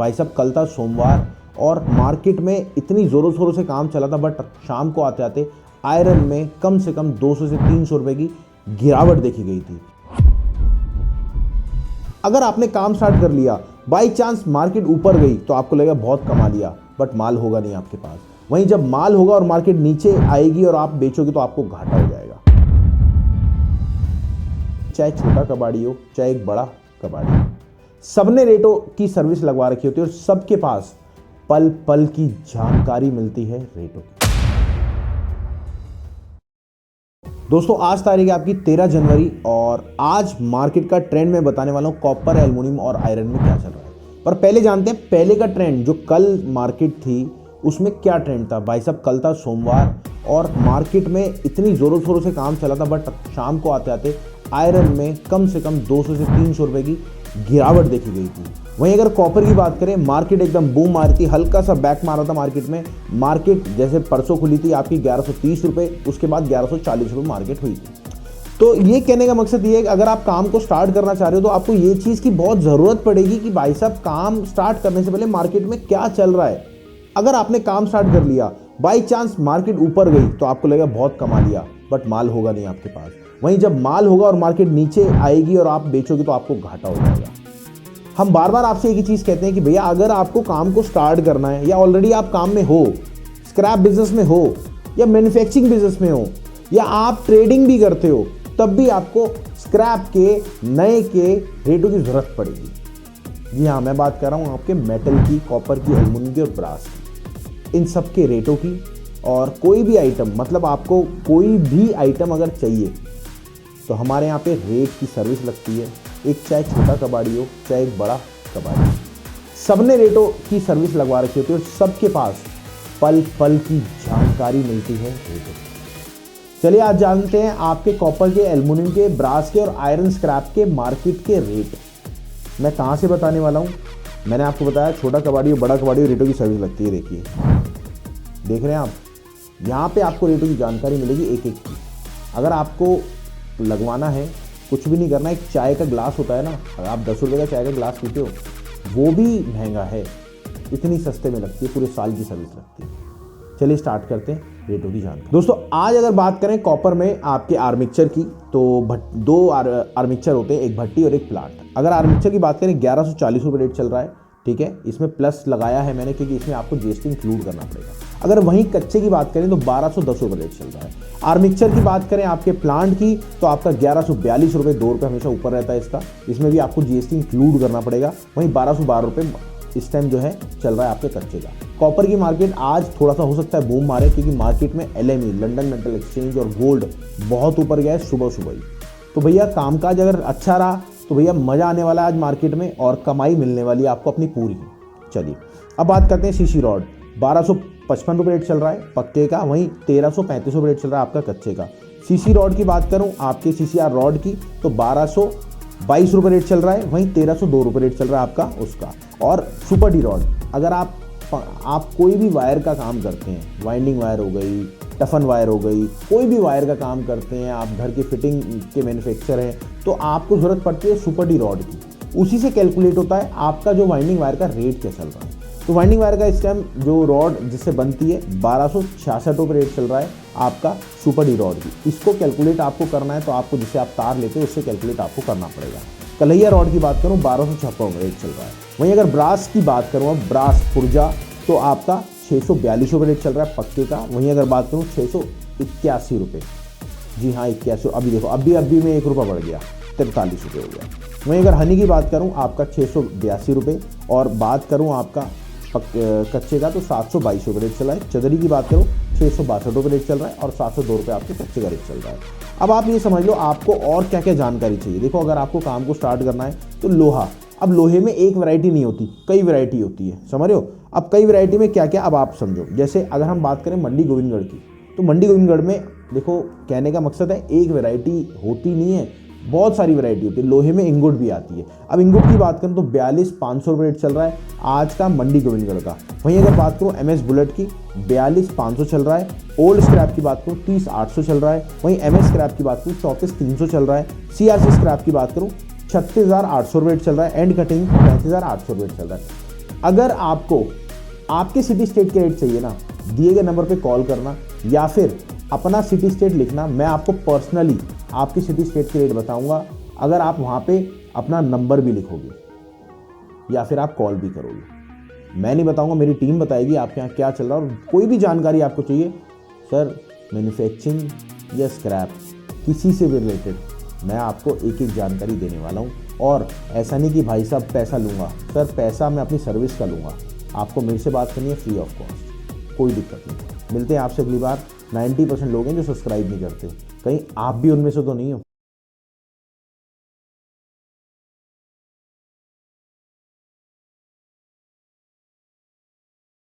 भाई साहब कल था सोमवार और मार्केट में इतनी ज़ोरों शोरों से काम चला था, बट शाम को आते आते आयरन में कम से कम 200 से 300 रुपए की गिरावट देखी गई थी। अगर आपने काम स्टार्ट कर लिया, बाई चांस मार्केट ऊपर गई तो आपको लगेगा बहुत कमा लिया, बट माल होगा नहीं आपके पास। वहीं जब माल होगा और मार्केट नीचे आएगी और आप बेचोगे तो आपको घाटा हो जाएगा। चाहे छोटा कबाड़ी हो चाहे एक बड़ा कबाड़ी हो, सबने रेटों की सर्विस लगवा रखी होती है और सबके पास पल पल की जानकारी मिलती है रेटों की। दोस्तों आज तारीख है आपकी 13 जनवरी और आज मार्केट का ट्रेंड मैं बताने वाला हूं कॉपर, एल्युमिनियम और आयरन में क्या चल रहा है। पर पहले जानते हैं पहले का ट्रेंड, जो कल मार्केट थी उसमें क्या ट्रेंड था। भाई साहब कल था सोमवार और मार्केट में इतनी ज़ोरों शोरों से काम चला था, बट शाम को आते आते आयरन में कम से कम 200 से 300 रुपए की गिरावट देखी गई थी। वहीं अगर कॉपर की बात करें, मार्केट एकदम बूम मारी थी, हल्का सा बैक मारा था मार्केट में। मार्केट जैसे परसों खुली थी आपकी 1130 रुपये, उसके बाद 1140 रुपये मार्केट हुई थी। तो ये कहने का मकसद ये है कि अगर आप काम को स्टार्ट करना चाह रहे हो तो आपको ये चीज़ की बहुत ज़रूरत पड़ेगी कि भाई साहब काम स्टार्ट करने से पहले मार्केट में क्या चल रहा है। अगर आपने काम स्टार्ट कर लिया, बाई चांस मार्केट ऊपर गई तो आपको लगेगा बहुत कमा लिया, बट माल होगा नहीं आपके पास। वहीं जब माल होगा और मार्केट नीचे आएगी और आप बेचोगे तो आपको घाटा हो जाएगा। हम बार बार आपसे एक ही चीज़ कहते हैं कि भैया अगर आपको काम को स्टार्ट करना है या ऑलरेडी आप काम में हो, स्क्रैप बिजनेस में हो या मैन्युफैक्चरिंग बिजनेस में हो या आप ट्रेडिंग भी करते हो, तब भी आपको स्क्रैप के नए के रेटों की ज़रूरत पड़ेगी। जी हाँ, मैं बात कर रहा हूँ आपके मेटल की, कॉपर की, एल्युमिनियम की और ब्रास की, इन सब के रेटों की। और कोई भी आइटम, मतलब आपको कोई भी आइटम अगर चाहिए तो हमारे यहाँ पे रेट की सर्विस लगती है। एक चाहे छोटा कबाड़ी हो चाहे एक बड़ा कबाड़ी हो, सबने रेटों की सर्विस लगवा रखी होती है और सबके पास पल पल की जानकारी मिलती है रेटों की। चलिए आज जानते हैं आपके कॉपर के, एल्युमिनियम के, ब्रास के और आयरन स्क्रैप के मार्केट के रेट। मैं कहाँ से बताने वाला हूँ, मैंने आपको बताया छोटा कबाड़ी और बड़ा कबाड़ी रेटों की सर्विस लगती है। देखिए, देख रहे हैं आप, यहाँ पे आपको रेटों की जानकारी मिलेगी एक एक की। अगर आपको लगवाना है, कुछ भी नहीं करना, एक चाय का ग्लास होता है ना, अगर आप 10 रुपये का चाय का ग्लास पीते हो, वो भी महंगा है, इतनी सस्ते में लगती है, पूरे साल की सर्विस लगती है। चलिए स्टार्ट करते हैं रेटों की जानकारी। दोस्तों आज अगर बात करें कॉपर में आपके आर्मिक्चर की, तो दो आर्मिक्चर होते हैं, एक भट्टी और एक प्लांट। अगर आर्मिक्चर की बात करें 1140 रुपये रेट चल रहा है, ठीक है, इसमें प्लस लगाया है मैंने क्योंकि इसमें आपको जीएसटी इंक्लूड करना पड़ेगा। अगर वहीं कच्चे की बात करें तो 1210 रुपये रेट चल रहा है। आर्मिक्चर की बात करें आपके प्लांट की तो आपका 1142 रुपये, 2 रुपये हमेशा ऊपर रहता है इसका, इसमें भी आपको जीएसटी इंक्लूड करना पड़ेगा। वहीं 1212 रुपये इस टाइम जो है चल रहा है आपके कच्चे का। कॉपर की मार्केट आज थोड़ा सा हो सकता है बूम मारे, क्योंकि मार्केट में LME, लंदन मेटल एक्सचेंज और गोल्ड बहुत ऊपर गया है सुबह सुबह ही। तो भैया कामकाज अगर अच्छा रहा तो भैया मज़ा आने वाला है आज मार्केट में और कमाई मिलने वाली है आपको अपनी पूरी। चलिए अब बात करते हैं सीसी रॉड। 1255 रुपये रेट चल रहा है पक्के का, वहीं 1335 रुपये रेट चल रहा है आपका कच्चे का। सीसी रॉड की बात करूं आपके CCR रॉड की तो 1222 रुपये रेट चल रहा है, वहीं 1302 रुपये रेट चल रहा है आपका उसका। और सुपर डी रॉड, अगर आप कोई भी वायर का काम करते हैं, वाइंडिंग वायर हो गई, टफन वायर हो गई, कोई भी वायर का काम करते हैं, आप घर के फिटिंग के मैन्युफैक्चर हैं, तो आपको ज़रूरत पड़ती है सुपर डी रॉड की। उसी से कैलकुलेट होता है आपका जो वाइंडिंग वायर का रेट क्या चल रहा है। तो वाइंडिंग वायर का इस टाइम जो रॉड जिससे बनती है 1266 रुपये रेट चल रहा है आपका सुपर डी रॉड की। इसको कैलकुलेट आपको करना है तो आपको जिससे आप तार लेते हो उससे कैलकुलेट आपको करना पड़ेगा। कलैया रॉड की बात करूँ 1256 रेट चल रहा है। वहीं अगर ब्रास की बात करूँ, अब ब्रास पुर्जा तो आपका 642 रुपये रेट चल रहा है पक्के का। वहीं अगर बात करूँ 681 रुपये, जी हाँ 81, अभी देखो अभी में 1 रुपया बढ़ गया, 43 रुपये हो गया। वहीं अगर हनी की बात करूं आपका 682 रुपये और बात करूं आपका कच्चे का तो 722 रुपये रेट चल रहा है। चदरी की बात करूं 662 रुपये रेट चल रहा है और 702 रुपये आपके कच्चे का रेट चल रहा है। अब आप ये समझ लो आपको और क्या क्या जानकारी चाहिए। देखो अगर आपको काम को स्टार्ट करना है तो लोहा, अब लोहे में एक वैरायटी नहीं होती, कई वैरायटी होती है, समझ रहे हो। अब कई वैरायटी में क्या क्या, अब आप समझो। जैसे अगर हम बात करें मंडी गोविंदगढ़ की, तो मंडी गोविंदगढ़ में देखो कहने का मकसद है एक वैरायटी होती नहीं है, बहुत सारी वैरायटी होती है। लोहे में इंगोट भी आती है। अब इंगोट की बात करें तो 42,500 रुपये रेट चल रहा है आज का मंडी गोविंदगढ़ का। वहीं अगर बात करूँ MS बुलेट की 42,500 चल रहा है। ओल्ड स्क्रैप की बात करूँ 30,800 चल रहा है। वहीं MS स्क्रैप की बात करूँ 34,300 चल रहा है। CRC स्क्रैप की बात करूँ 36,800 रुपये चल रहा है। एंड कटिंग 35,800 रुपये चल रहा है। अगर आपको आपके सिटी स्टेट के रेट चाहिए ना, दिए गए नंबर पे कॉल करना या फिर अपना सिटी स्टेट लिखना। मैं आपको पर्सनली आपकी सिटी स्टेट के रेट बताऊंगा, अगर आप वहाँ पे अपना नंबर भी लिखोगे या फिर आप कॉल भी करोगे। मैं नहीं बताऊंगा, मेरी टीम बताएगी आपके यहाँ क्या चल रहा है। और कोई भी जानकारी आपको चाहिए सर, मैन्युफैक्चरिंग या स्क्रैप, किसी से भी रिलेटेड, मैं आपको एक एक जानकारी देने वाला हूँ। और ऐसा नहीं कि भाई साहब पैसा लूँगा, सर पैसा मैं अपनी सर्विस का लूँगा। आपको मेरे से बात करनी है फ्री ऑफ कॉस्ट, कोई दिक्कत नहीं। मिलते हैं आपसे अगली बार। 90% लोग हैं जो सब्सक्राइब नहीं करते, कहीं आप भी उनमें से तो नहीं हो।